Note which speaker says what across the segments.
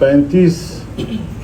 Speaker 1: 35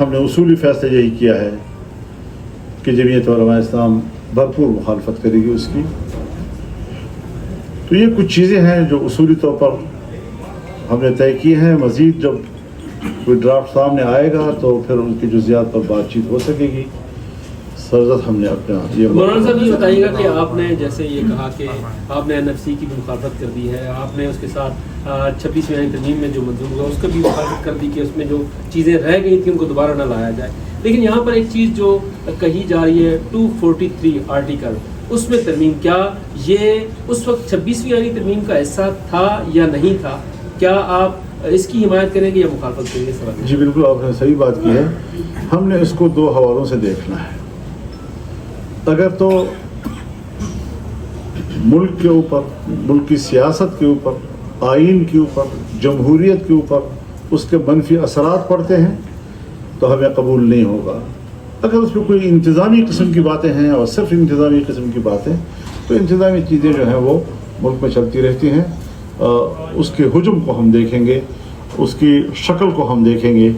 Speaker 1: ہم نے اصولی فیصلہ یہی کیا ہے کہ جمعیت علماء اسلام بھرپور مخالفت کرے گی اس کی. تو یہ کچھ چیزیں ہیں جو اصولی طور پر ہم نے طے کی ہیں. مزید جب کوئی ڈرافٹ سامنے آئے گا تو پھر ان کی جزیات پر بات چیت ہو سکے گی. سرزد ہم نے اپنا یہ
Speaker 2: مولانا صاحب یہ بتائیے گا کہ آپ نے جیسے یہ کہا کہ آپ نے NFC کی بھی مخالفت کر دی ہے, آپ نے اس کے ساتھ 26ویں آئین ترمیم میں جو منظور ہوا اس کا بھی مخالفت کر دی کہ اس میں جو چیزیں رہ گئی تھیں ان کو دوبارہ نہ لایا جائے. لیکن یہاں پر ایک چیز جو کہی جا رہی ہے 243 آرٹیکل, اس میں ترمیم, کیا یہ اس وقت 26ویں آئینی ترمیم کا حصہ تھا یا نہیں تھا؟ کیا آپ اس کی حمایت کریں گے یا مخالفت کریں گے؟
Speaker 1: جی بالکل, آپ نے صحیح بات کی ہے. ہم نے اس کو دو حوالوں سے دیکھنا ہے. اگر تو ملک کے اوپر, ملک کی سیاست کے اوپر, آئین کے اوپر, جمہوریت کے اوپر اس کے منفی اثرات پڑتے ہیں تو ہمیں قبول نہیں ہوگا. اگر اس میں کوئی انتظامی قسم کی باتیں ہیں اور صرف انتظامی قسم کی باتیں, تو انتظامی چیزیں جو ہیں وہ ملک میں چلتی رہتی ہیں. اس کے حجم کو ہم دیکھیں گے, اس کی شکل کو ہم دیکھیں گے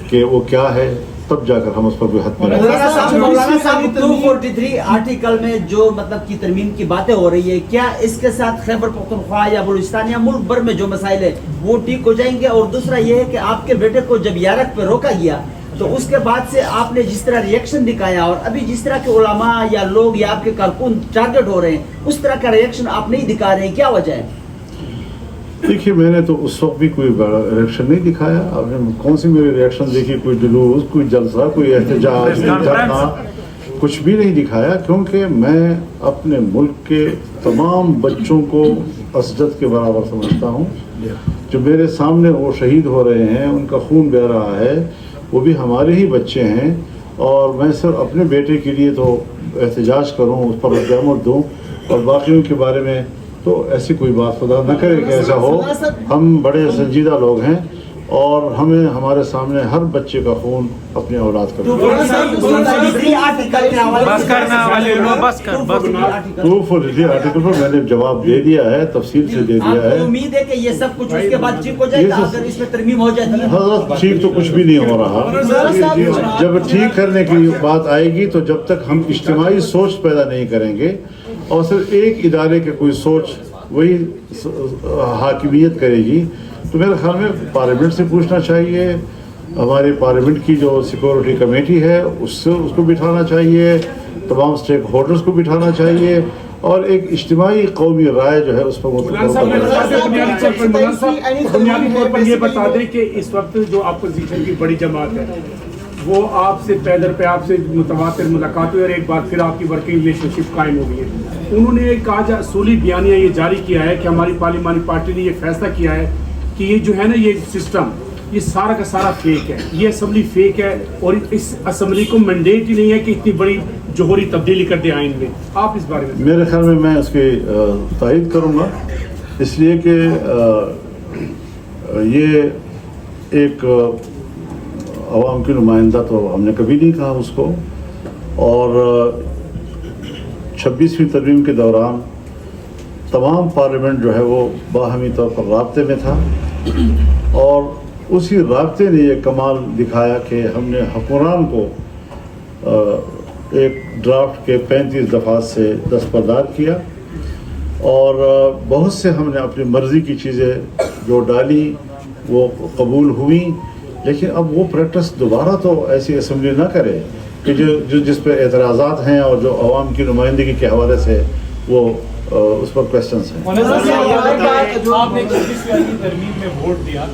Speaker 1: کہ وہ کیا ہے, تب جا کر ہم اس پر کوئی حد میں.
Speaker 3: مولانا صاحب 243 آرٹیکل میں جو مطلب کی ترمیم کی باتیں ہو رہی ہے, کیا اس کے ساتھ خیبر پختونخوا یا بلوچستان یا ملک بھر میں جو مسائل ہیں وہ ٹھیک ہو جائیں گے؟ اور دوسرا یہ ہے کہ آپ کے بیٹے کو جب یارک پہ روکا گیا تو اس کے بعد سے آپ نے جس طرح ریئیکشن دکھایا اور ابھی جس طرح کے علماء یا لوگ یا آپ کے کارکن ٹارگٹ ہو رہے ہیں اس طرح کا ریئیکشن آپ نہیں دکھا رہے ہیں, کیا وجہ ہے؟
Speaker 1: دیکھیے, میں نے تو اس وقت بھی کوئی ریئیکشن نہیں دکھایا. آپ نے کون سی میری ریئیکشن دیکھی؟ کوئی جلوس, کوئی جلسہ, کوئی احتجاج, دھرنا, کچھ بھی نہیں دکھایا. کیونکہ میں اپنے ملک کے تمام بچوں کو اسجد کے برابر سمجھتا ہوں. جو میرے سامنے وہ شہید ہو رہے ہیں, ان کا خون بہہ رہا ہے, وہ بھی ہمارے ہی بچے ہیں. اور میں صرف اپنے بیٹے کے لیے تو احتجاج کروں, اس پر رد عمل دوں, اور باقیوں کے بارے میں تو ایسی کوئی بات خدا نہ کرے کہ ایسا ہو. ہم بڑے سنجیدہ لوگ ہیں اور ہمیں ہمارے سامنے ہر بچے کا خون اپنے اولاد کا. 243 آرٹیکل پر میں نے جواب دے دیا ہے, تفصیل سے دے دیا ہے.
Speaker 3: امید ہے کہ یہ سب کچھ اس کے بعد ٹھیک ہو جائے گا اگر اس میں ترمیم ہو جاتی ہے.
Speaker 1: حضرت ٹھیک تو کچھ بھی نہیں ہو رہا. جب ٹھیک کرنے کی بات آئے گی تو جب تک ہم اجتماعی سوچ پیدا نہیں کریں گے اور صرف ایک ادارے کے کوئی سوچ وہی حاکمیت کرے گی, تو میرے خیال میں پارلیمنٹ سے پوچھنا چاہیے, ہماری پارلیمنٹ کی جو سیکورٹی کمیٹی ہے اس کو بٹھانا چاہیے, تمام اسٹیک ہولڈرز کو بٹھانا چاہیے, اور ایک اجتماعی قومی رائے جو ہے اس پر
Speaker 4: بنیادی طور پر یہ بتا دیں کہ اس وقت جو اپوزیشن کی بڑی جماعت ہے وہ آپ سے پیدر پہ آپ سے متواتر ملاقات ہوئی اور ایک بار پھر آپ کی ورکنگ ریلیشن شپ قائم ہو گئی ہے. انہوں نے ایک آج اصولی بیانیہ یہ جاری کیا ہے کہ ہماری پارلیمانی پارٹی نے یہ فیصلہ کیا ہے کہ یہ جو ہے نا یہ سسٹم یہ سارا کا سارا فیک ہے, یہ اسمبلی فیک ہے, اور اس اسمبلی کو مینڈیٹ ہی نہیں ہے کہ اتنی بڑی جوہری تبدیلی کر دے آئین میں. آپ اس بارے میں؟
Speaker 1: میرے خیال میں اس کی تائید کروں گا, اس لیے کہ یہ ایک عوام کی نمائندہ تو ہم نے کبھی نہیں کہا اس کو, اور 26ویں ترمیم کے دوران تمام پارلیمنٹ جو ہے وہ باہمی طور پر رابطے میں تھا, اور اسی رابطے نے یہ کمال دکھایا کہ ہم نے حکمران کو ایک ڈرافٹ کے 35 دفعات سے دستبردار کیا, اور بہت سے ہم نے اپنی مرضی کی چیزیں جو ڈالی وہ قبول ہوئیں. لیکن اب وہ پریکٹس دوبارہ تو ایسی اسمبلی نہ کرے کہ جو جس پہ اعتراضات ہیں اور جو عوام کی نمائندگی کے حوالے سے وہ اس پر کوشچنس ہیں.
Speaker 5: آپ نے 26ویں آئینی ترمیم میں ووٹ دیا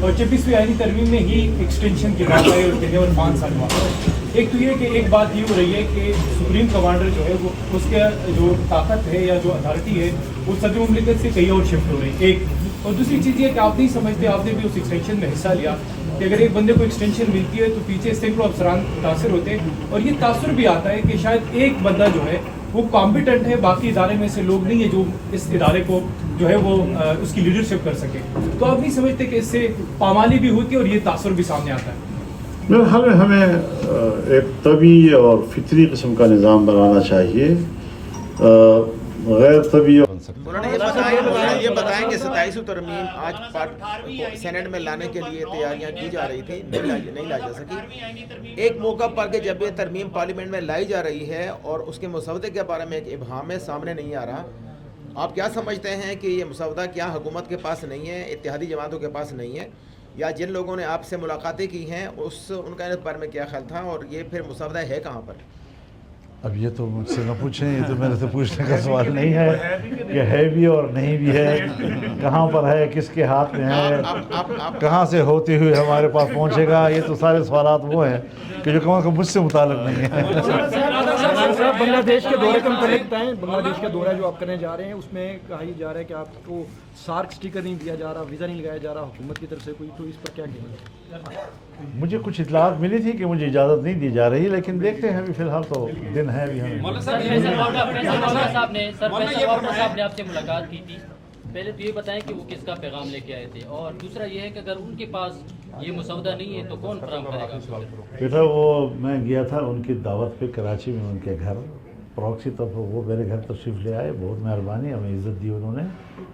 Speaker 5: اور 26ویں آئینی ترمیم میں ہی ایکسٹینشن کی بات آئی اور کہتے ہیں 5 سال بعد. ایک تو یہ کہ ایک بات یہ ہو رہی ہے کہ سپریم کمانڈر جو ہے وہ اس کے جو طاقت ہے یا جو اتھارٹی ہے وہ صدر مملکت سے کہیں اور شفٹ ہو رہی ہے. ایک اور دوسری چیز یہ کہ آپ نہیں سمجھتے, آپ نے بھی اس ایکسٹینشن میں حصہ لیا, کہ اگر ایک بندے کو ایکسٹینشن ملتی ہے تو پیچھے سینکڑوں افسران متاثر ہوتے ہیں, اور یہ تاثر بھی آتا ہے کہ شاید ایک بندہ جو ہے وہ کمپیٹنٹ ہے, باقی ادارے میں سے لوگ نہیں ہے جو اس ادارے کو جو ہے وہ اس کی لیڈرشپ کر سکے. تو آپ نہیں سمجھتے کہ اس سے پامالی بھی ہوتی ہے اور یہ تاثر بھی سامنے آتا ہے؟
Speaker 1: میرے خیال میں ہمیں ایک طبیعی اور فطری قسم کا نظام بنانا چاہیے. غیر طبی
Speaker 6: مولانا یہ بتائیں کہ 27 ترمیم آج سینٹ میں لانے کے لیے تیاریاں کی جا رہی تھی، نہیں لا جا سکی۔ ایک موقع پر کہ جب یہ ترمیم پارلیمنٹ میں لائی جا رہی ہے اور اس کے مسودے کے بارے میں ایک ابہام ہے، سامنے نہیں آ رہا، آپ کیا سمجھتے ہیں کہ یہ مسودہ کیا حکومت کے پاس نہیں ہے، اتحادی جماعتوں کے پاس نہیں ہے، یا جن لوگوں نے آپ سے ملاقاتیں کی ہیں ان کا اس بارے میں کیا خیال تھا، اور یہ پھر مسودہ ہے کہاں پر؟
Speaker 7: اب یہ تو مجھ سے نہ پوچھیں، یہ تو میرے سے پوچھنے کا سوال نہیں ہے کہ ہے بھی اور نہیں بھی ہے، کہاں پر ہے، کس کے ہاتھ میں ہے، کہاں سے ہوتے ہوئے ہمارے پاس پہنچے گا، یہ تو سارے سوالات وہ ہیں کہ جو کہاں کہ مجھ سے متعلق نہیں ہے۔
Speaker 8: بنگلہ دیش کے دورے کے متعلق بتائیں، بنگلہ دیش کا دورہ جو آپ کرنے جا رہے ہیں اس میں کہا یہ جا رہا ہے کہ آپ کو سارک سٹیکر نہیں دیا جا رہا، ویزا نہیں لگایا جا رہا حکومت کی طرف سے کوئی، تو اس پر کیا کہیں گے؟
Speaker 7: مجھے کچھ اطلاعات ملی تھی کہ مجھے اجازت نہیں دی جا رہی، لیکن دیکھتے ہیں ابھی فی الحال تو دن ہے ابھی ہمیں۔
Speaker 9: فیصل صاحب نے آپ سے ملاقات کی تھی، پہلے تو یہ بتائیں کہ وہ کس کا پیغام لے کے آئے تھے، اور دوسرا یہ ہے کہ اگر ان کے پاس یہ مسودہ نہیں ہے تو کون فراہم کرے گا؟
Speaker 7: بیٹا وہ میں گیا تھا ان کی دعوت پہ کراچی میں، ان کے گھر پراکسی طور پر وہ میرے گھر تشریف لے آئے، بہت مہربانی، ہمیں عزت دی انہوں نے،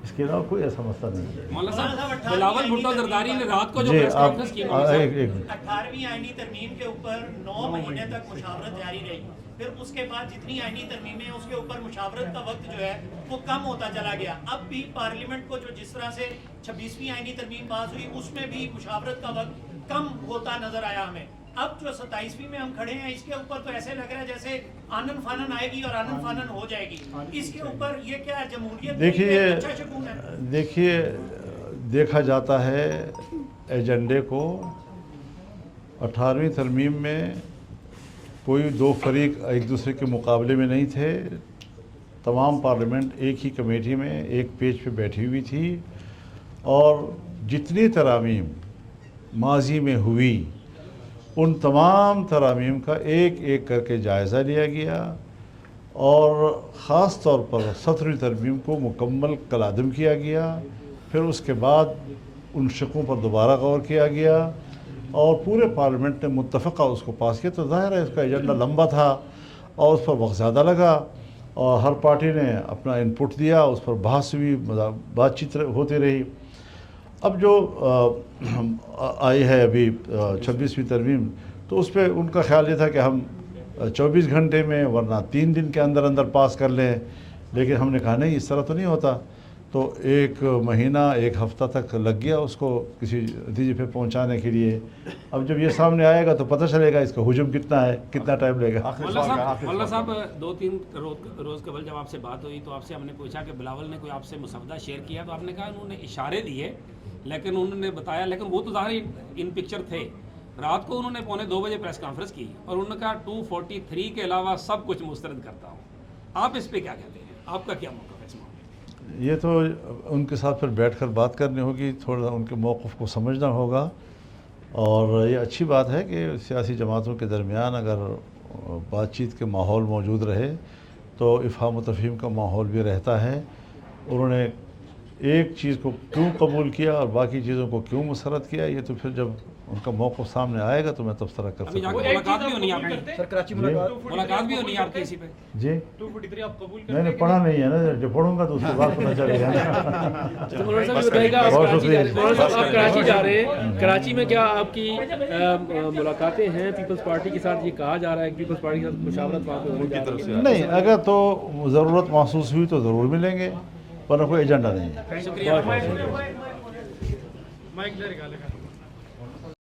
Speaker 7: اس کے علاوہ کوئی ایسا مسئلہ نہیں ہے۔
Speaker 2: مولانا صاحب بلاول بھٹو زرداری نے رات کو جو
Speaker 7: جی
Speaker 2: پریس
Speaker 7: آپ
Speaker 2: کانفرنس کی،
Speaker 10: 18ویں آئینی ترمیم کے اوپر 9 مہینے تک مشاورت جاری رہی، پھر اس کے بعد جتنی آئینی ترمیمیں اس کے اوپر مشاورت کا وقت جو ہے وہ کم ہوتا چلا گیا۔ اب بھی پارلیمنٹ کو جو جس طرح سے 26ویں آئینی ترمیم پاس ہوئی اس میں بھی مشاورت کا وقت کم ہوتا نظر آیا ہمیں۔ اب جو 27ویں میں ہم کھڑے ہیں اس کے اوپر تو ایسے لگ رہا ہے جیسے آنن فانن آئے گی اور آنن فانن ہو جائے گی، اس کے اوپر یہ کیا ہے جمہوریت؟
Speaker 7: دیکھیے دیکھا جاتا ہے ایجنڈے کو، 18ویں ترمیم میں کوئی دو فریق ایک دوسرے کے مقابلے میں نہیں تھے، تمام پارلیمنٹ ایک ہی کمیٹی میں ایک پیج پہ بیٹھی ہوئی تھی، اور جتنی ترامیم ماضی میں ہوئی ان تمام ترامیم کا ایک ایک کر کے جائزہ لیا گیا، اور خاص طور پر 17ویں ترمیم کو مکمل کالعدم کیا گیا، پھر اس کے بعد ان شقوں پر دوبارہ غور کیا گیا، اور پورے پارلیمنٹ نے متفقہ اس کو پاس کیا۔ تو ظاہر ہے اس کا ایجنڈا لمبا تھا اور اس پر وقت زیادہ لگا، اور ہر پارٹی نے اپنا انپٹ دیا، اس پر بحث ہوئی، بات چیت ہوتی رہی۔ اب جو آئی ہے ابھی 26ویں ترمیم، تو اس پہ ان کا خیال یہ تھا کہ ہم 24 گھنٹے میں ورنہ 3 دن کے اندر اندر پاس کر لیں، لیکن ہم نے کہا نہیں، اس طرح تو نہیں ہوتا، تو 1 مہینہ 1 ہفتہ تک لگ گیا اس کو کسی نتیجے پہ پہنچانے کے لیے۔ اب جب یہ سامنے آئے گا تو پتہ چلے گا اس کا حجم کتنا ہے، کتنا ٹائم لے گا۔
Speaker 2: مولانا صاحب 2-3 روز قبل جب آپ سے بات ہوئی تو آپ سے ہم نے پوچھا کہ بلاول نے کوئی آپ سے مسودہ شیئر کیا، تو آپ نے کہا انہوں نے اشارے دیے، لیکن انہوں نے بتایا، لیکن وہ تو ظاہر ان پکچر تھے۔ رات کو انہوں نے 1:45 بجے پریس کانفرنس کی اور انہوں نے کہا 243 کے علاوہ سب کچھ مسترد کرتا ہوں۔ آپ اس پہ کیا کہتے ہیں، آپ کا کیا موقف ہے اس معاملے میں؟
Speaker 7: یہ تو ان کے ساتھ پھر بیٹھ کر بات کرنی ہوگی، تھوڑا ان کے موقف کو سمجھنا ہوگا، اور یہ اچھی بات ہے کہ سیاسی جماعتوں کے درمیان اگر بات چیت کے ماحول موجود رہے تو افہام و تفہیم کا ماحول بھی رہتا ہے۔ انہوں نے ایک چیز کو کیوں قبول کیا اور باقی چیزوں کو کیوں مسرد کیا، یہ تو پھر جب ان کا موقف سامنے آئے گا تو میں تبصرہ کر سکتا ہوں۔
Speaker 2: ملاقات بھی ہونی ہے
Speaker 8: سر کراچی
Speaker 2: ملاقات بھی ہونی ہے آپ کی اسی پہ؟
Speaker 7: جی میں نے پڑھا نہیں ہے نا، جو پڑھوں گا تو اس کے بعد پتہ چلے گا۔
Speaker 2: آپ کراچی جا رہے ہیں، کراچی میں کیا آپ کی ملاقاتیں ہیں پیپلز پارٹی کے ساتھ؟ یہ کہا جا رہا ہے کہ پیپلز پارٹی کے ساتھ مشاورت وہاں پہ ہونے جا رہی ہے۔
Speaker 7: نہیں، اگر تو ضرورت محسوس ہوئی تو ضرور ملیں گے، ورنہ کوئی ایجنڈا نہیں ہے۔
Speaker 2: شکریہ۔